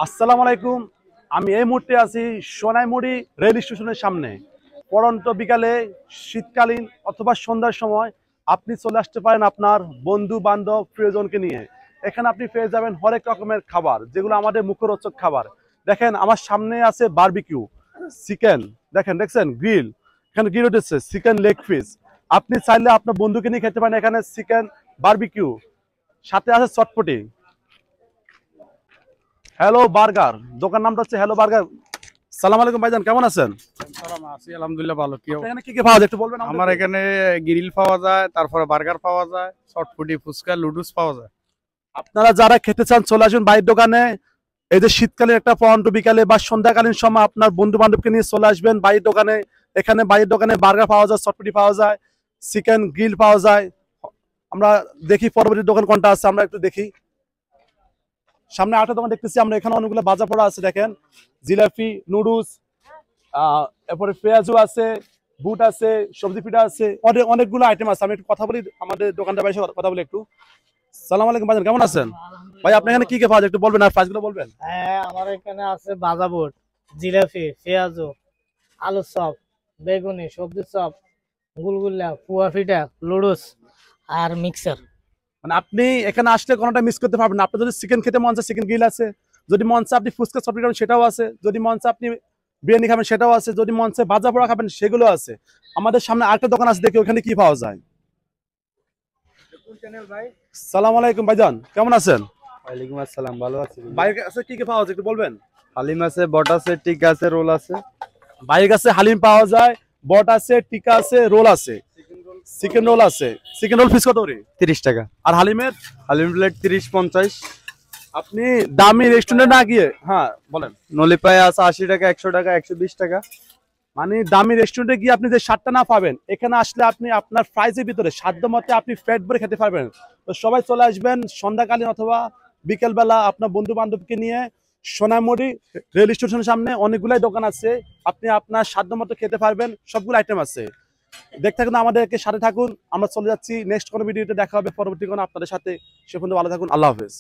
আসসালামু আলাইকুম। আমি এই মুহূর্তে আছি সোনাইমুড়ি রেল স্টেশনের সামনে। পড়ন্ত বিকালে শীতকালীন অথবা সন্ধ্যার সময় আপনি চলে আসতে পারেন আপনার বন্ধু বান্ধব প্রিয়জনকে নিয়ে। এখানে আপনি পেয়ে যাবেন হরেক রকমের খাবার, যেগুলো আমাদের মুখরোচক খাবার। দেখেন আমার সামনে আছে বারবিকিউ চিকেন, দেখছেন গ্রিল, এখানে গ্রিল উঠেছে চিকেন লেগ পিস। আপনি চাইলে আপনার বন্ধুকে নিয়ে খেতে পারেন এখানে চিকেন বারবিকিউ, সাথে আছে চটপটি। হ্যালো বার্গার, দোকান নামটা হচ্ছে হ্যালো বার্গার। সালাম আলাইকুম ভাইজান, কেমন আছেন? আছি আলহামদুলিল্লাহ ভালো। কি আপনার এখানে কি কি পাওয়া যায় একটু বলবেন আমার আমাদেরকে? এখানে গ্রিল পাওয়া যায়, তারপরে বার্গার পাওয়া যায়, চটপটি, ফুচকা, লুডুস পাওয়া যায়। আপনারা যারা খেতে চান চলে আসুন বাইরের দোকানে। এই যে শীতকালীন একটা পরন্ত বিকালে বা সন্ধ্যাকালীন সময় আপনার বন্ধু বান্ধবকে নিয়ে চলে আসবেন বাইরের দোকানে। এখানে বাইরের দোকানে বার্গার পাওয়া যায়, চটপটি পাওয়া যায়, চিকেন গ্রিল পাওয়া যায়। আমরা দেখি পরবর্তী দোকান কোনটা আছে, আমরা একটু দেখি। সামনে আরেকটা দোকান দেখতেছি আমরা, এখানে অনেকগুলো বাজা পড়া আছে দেখেন, জিলাপি, নুডলস, এরপরে পেঁয়াজু আছে, বুট আছে, সবজি পিঠা আছে, অনেকগুলো আইটেম আছে। আমি একটু কথা বলি আমাদের দোকানটা বাইরে কথা বলি একটু। সালাম আলাইকুম ভাইজান, কেমন আছেন? ভাই আপনার এখানে কি কি পাওয়া যায় একটু বলবেন আর প্রাইসগুলো বলবেন? হ্যাঁ, আমার এখানে আছে ভাজা বুট, জিলাপি, পেঁয়াজু, আলুর চপ, বেগুনি, সবজির চপ, গুলগুল্লা, পুয়া পিঠা, লুডুস আর মিক্সার। মানে আপনি এখানে আসলে কোনোটা মিস করতে পারবেন না। আপনার যদি চিকেন খেতে মন চায় চিকেন গ্রিল আছে, যদি মন চায় আপনি ফুচকা চটপটি খাবেন সেটাও আছে, যদি মন চায় আপনি বিরিয়ানি খাবেন সেটাও আছে, যদি মন চায় ভাজা পোড়া খাবেন সেগুলো আছে। আমাদের সামনে আরেকটা দোকান আছে, দেখি ওখানে কি পাওয়া যায়। সালাম আলাইকুম ভাইজান, কেমন আছেন? ওয়ালাইকুম আসসালাম, ভালো আছি। বাইরের কাছে কি কি পাওয়া যায় একটু বলবেন? হালিম আছে, বট আছে, টিকা আছে, রোল আছে। বাইরের কাছে হালিম পাওয়া যায়, বট আছে, টিকা আছে, রোল আছে, চিকেন রোল আছে। চিকেন রোল পিস কত করে? 30 টাকা। আর হালিমের? হালিম প্লেট 30-50। আপনি দামি রেস্টুরেন্টে না গিয়ে, হ্যাঁ বলেন। নলিপায় আছে 80 টাকা, 100 টাকা, 120 টাকা। মানে দামি রেস্টুরেন্টে গিয়ে আপনি যে স্বাদটা না পাবেন, এখানে আসলে আপনি আপনার প্রাইসের ভিতরে সাধ্য মতে আপনি পেট ভরে খেতে পারবেন। তো সবাই চলে আসবেন সন্ধ্যাকালীন অথবা বিকেলবেলা আপনার বন্ধু বান্ধবকে নিয়ে। সোনামুড়ি রেল স্টেশনের সামনে অনেকগুলাই দোকান আছে, আপনি আপনার সাধ্য মতো খেতে পারবেন, সবগুলো আইটেম আছে। দেখতে থাকুন, আমাদেরকে সাথে থাকুন। আমরা চলে যাচ্ছি নেক্সট কোনো ভিডিওতে, দেখা হবে পরবর্তী কোনো আপনাদের সাথে। সে পর্যন্ত ভালো থাকুন, আল্লাহ হাফেজ।